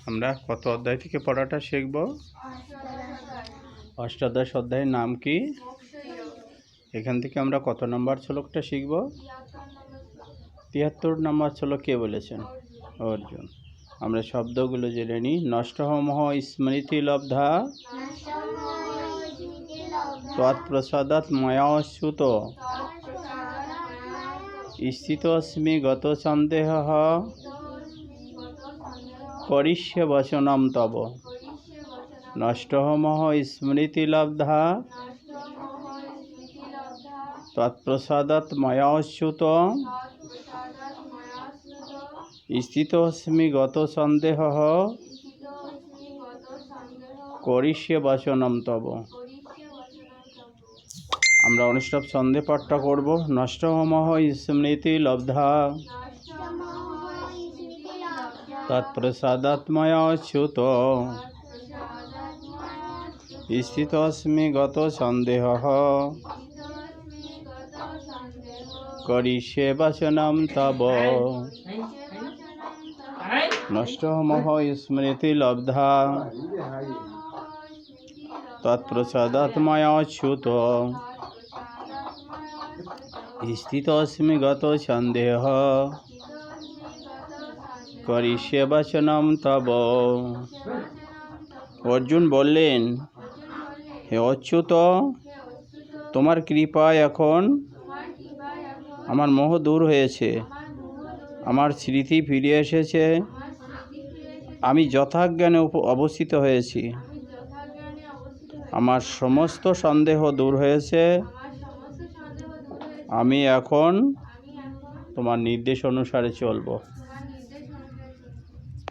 আমরা কত অধ্যায় থেকে পড়াটা শিখব? অষ্টাদশ অধ্যায়ের নাম কি? এখান থেকে আমরা কত নম্বর শ্লোকটা শিখব? ৭৩ নম্বর শ্লোক কে বলেছেন? অর্জুন। আমরা শব্দগুলো জেনে নিই। নষ্টমহ স্মৃতি লব্ধা তৎপ্রসাদাৎ ময়াচ্যুত স্থিতোস্মি গত সন্দেহঃ করিষ্যে বচনম তব। নষ্টমহ স্মৃতি লব্ধা তৎপ্রসাদাৎ ময়াচ্যুত স্থিতোস্মি গত সন্দেহঃ করিষ্যে বচনম তব। আমরা অনুষ্ঠব ছন্দে পাঠটা করব। নষ্টমহ স্মৃতি লব্ধা তৎপ্রসাদাৎ ময়াচ্যুত স্থিতোস্মি গত সন্দেহঃ করিষ্যে বচনম তব। নষ্টমহ স্মৃতি লব্ধা তৎপ্রসাদাৎ ময়াচ্যুত স্থিতোস্মি গত সন্দেহঃ করিষ্যে বচনম তব। অর্জুন বললেন, হে অচ্যুত, তোমার কৃপায় এখন আমার মোহ দূর হয়েছে, আমার স্মৃতি ফিরে এসেছে, আমি যথাজ্ঞানে অবস্থিত হয়েছি, আমার সমস্ত সন্দেহ দূর হয়েছে, আমি এখন তোমার নির্দেশ অনুসারে চলব।